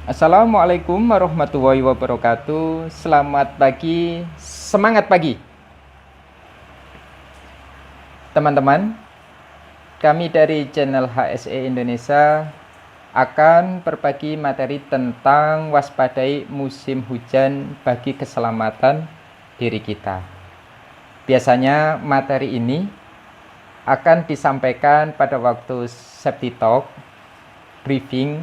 Assalamualaikum warahmatullahi wabarakatuh. Selamat pagi, semangat pagi, teman-teman. Kami dari channel HSE Indonesia akan berbagi materi tentang waspadai musim hujan bagi keselamatan diri kita. Biasanya materi ini akan disampaikan pada waktu safety talk, briefing,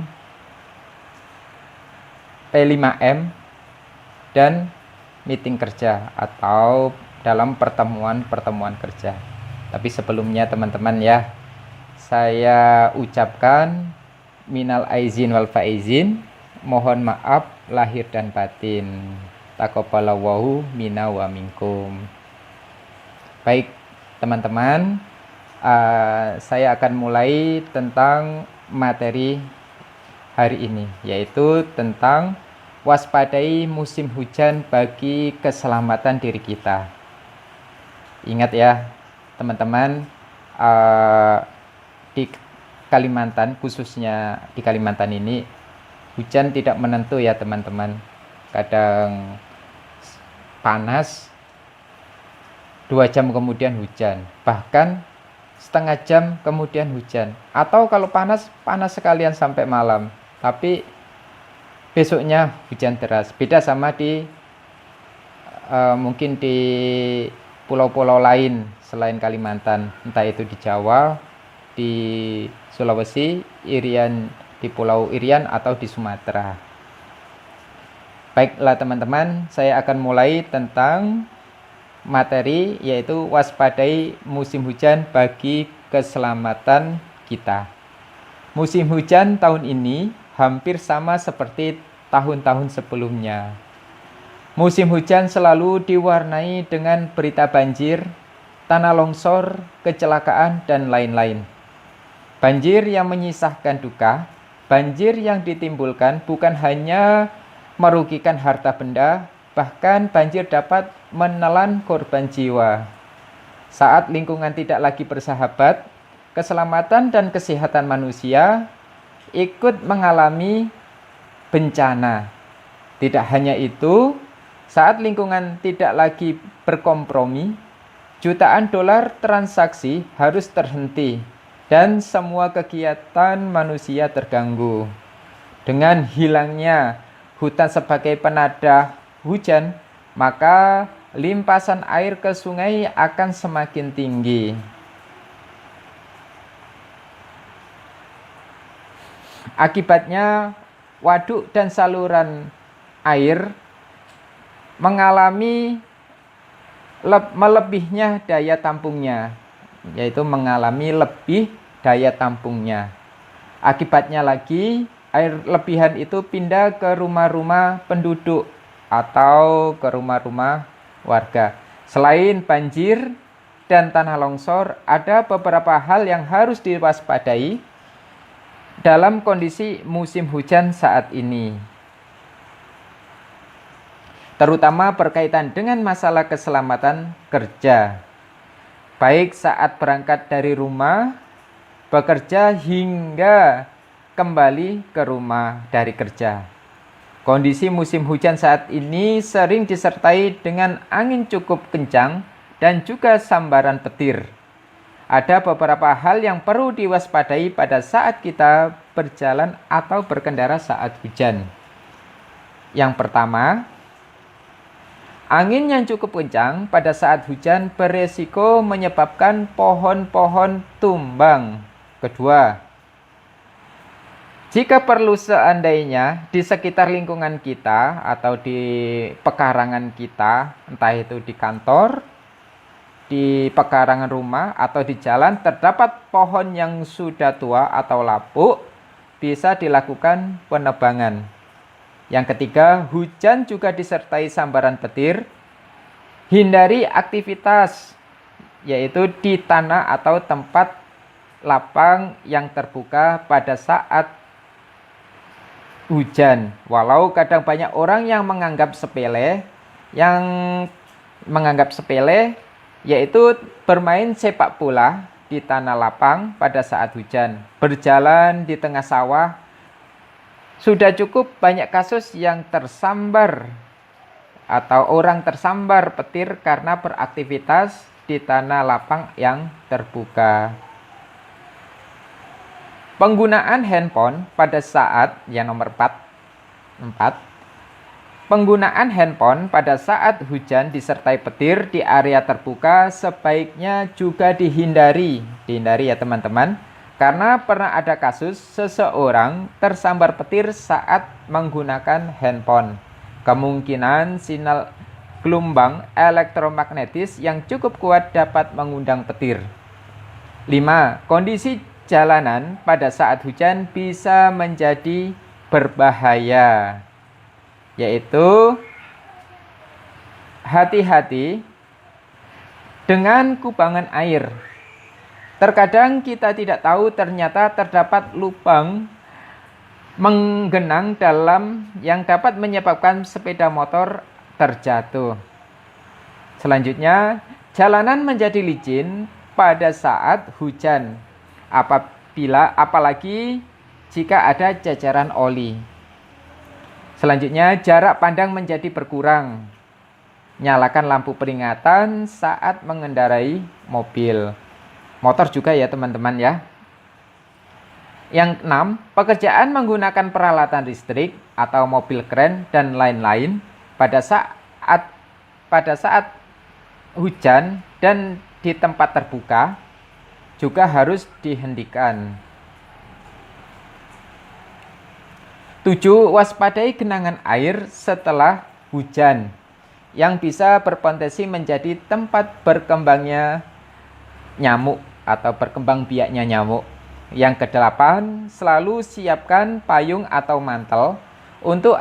P5M, dan meeting kerja atau dalam pertemuan-pertemuan kerja. Tapi sebelumnya teman-teman ya, saya ucapkan minal aizin wal faizin, mohon maaf lahir dan batin. Taqabbalallahu minna wa minkum. Baik teman-teman, saya akan mulai tentang materi hari ini, yaitu tentang waspadai musim hujan bagi keselamatan diri kita. Ingat ya teman-teman, di Kalimantan, khususnya di Kalimantan ini, hujan tidak menentu ya teman-teman. Kadang panas, 2 jam kemudian hujan, bahkan setengah jam kemudian hujan, atau kalau panas, panas sekalian sampai malam, tapi besoknya hujan deras. Beda sama di mungkin di pulau-pulau lain selain Kalimantan, entah itu di Jawa, di Sulawesi, Irian, di Pulau Irian, atau di Sumatera. Baiklah teman-teman, saya akan mulai tentang materi, yaitu waspadai musim hujan bagi keselamatan kita. Musim hujan tahun ini hampir sama seperti tahun-tahun sebelumnya. Musim hujan selalu diwarnai dengan berita banjir, tanah longsor, kecelakaan, dan lain-lain. Banjir yang menyisahkan duka, banjir yang ditimbulkan bukan hanya merugikan harta benda, bahkan banjir dapat menelan korban jiwa. Saat lingkungan tidak lagi bersahabat, keselamatan dan kesehatan manusia ikut mengalami bencana. Tidak hanya itu, saat lingkungan tidak lagi berkompromi, jutaan dolar transaksi harus terhenti dan semua kegiatan manusia terganggu. Dengan hilangnya hutan sebagai penadah hujan, maka limpasan air ke sungai akan semakin tinggi. Akibatnya, waduk dan saluran air mengalami melebihnya daya tampungnya, yaitu mengalami lebih daya tampungnya. Akibatnya lagi, air lebihan itu pindah ke rumah-rumah penduduk atau ke rumah-rumah warga. Selain banjir dan tanah longsor, ada beberapa hal yang harus diwaspadai dalam kondisi musim hujan saat ini, terutama berkaitan dengan masalah keselamatan kerja, baik saat berangkat dari rumah, bekerja, hingga kembali ke rumah dari kerja. Kondisi musim hujan saat ini sering disertai dengan angin cukup kencang dan juga sambaran petir. Ada beberapa hal yang perlu diwaspadai pada saat kita berjalan atau berkendara saat hujan. Yang pertama, angin yang cukup kencang pada saat hujan beresiko menyebabkan pohon-pohon tumbang. Kedua, jika perlu seandainya di sekitar lingkungan kita atau di pekarangan kita, entah itu di kantor, di pekarangan rumah, atau di jalan, terdapat pohon yang sudah tua atau lapuk, bisa dilakukan penebangan. Yang ketiga, hujan juga disertai sambaran petir. Hindari aktivitas, yaitu di tanah atau tempat lapang yang terbuka pada saat hujan. Walau kadang banyak orang yang menganggap sepele, yaitu bermain sepak bola di tanah lapang pada saat hujan, berjalan di tengah sawah, Sudah cukup banyak kasus yang tersambar atau orang tersambar petir karena beraktivitas di tanah lapang yang terbuka. Penggunaan handphone pada saat yang nomor 4. Penggunaan handphone pada saat hujan disertai petir di area terbuka sebaiknya juga dihindari. Dihindari ya teman-teman. Karena pernah ada kasus seseorang tersambar petir saat menggunakan handphone. Kemungkinan sinyal gelombang elektromagnetis yang cukup kuat dapat mengundang petir. 5. Kondisi jalanan pada saat hujan bisa menjadi berbahaya, yaitu hati-hati dengan kubangan air. Terkadang kita tidak tahu ternyata terdapat lubang menggenang dalam yang dapat menyebabkan sepeda motor terjatuh. Selanjutnya, jalanan menjadi licin pada saat hujan, apalagi jika ada jajaran oli. Selanjutnya, jarak pandang menjadi berkurang. Nyalakan lampu peringatan saat mengendarai mobil. Motor juga ya teman-teman ya. Yang 6, pekerjaan menggunakan peralatan listrik atau mobil kren dan lain-lain pada saat hujan dan di tempat terbuka juga harus dihentikan. 7. Waspadai genangan air setelah hujan yang bisa berpotensi menjadi tempat berkembangnya nyamuk atau berkembang biaknya nyamuk. Yang ke-8, selalu siapkan payung atau mantel untuk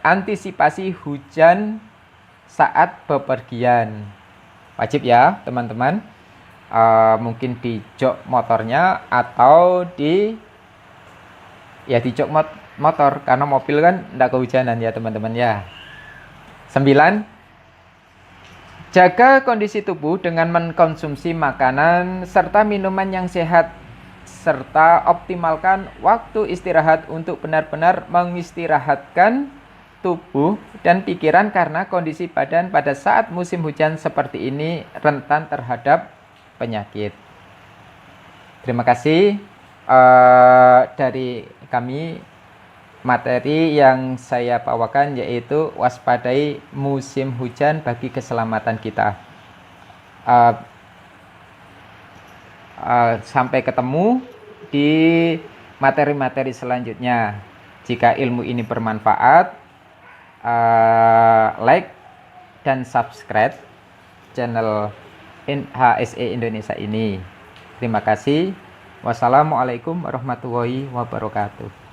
antisipasi hujan saat bepergian. Wajib ya teman-teman. Mungkin di jok motornya atau di jok motor, karena mobil kan tidak kehujanan ya teman-teman ya. 9. Jaga kondisi tubuh dengan mengkonsumsi makanan serta minuman yang sehat, serta optimalkan waktu istirahat untuk benar-benar mengistirahatkan tubuh dan pikiran, karena kondisi badan pada saat musim hujan seperti ini rentan terhadap penyakit. Terima kasih dari kami. Materi yang saya bawakan yaitu waspadai musim hujan bagi keselamatan kita. Sampai ketemu di materi-materi selanjutnya. Jika ilmu ini bermanfaat, like dan subscribe channel HSE Indonesia ini. Terima kasih. Wassalamualaikum warahmatullahi wabarakatuh.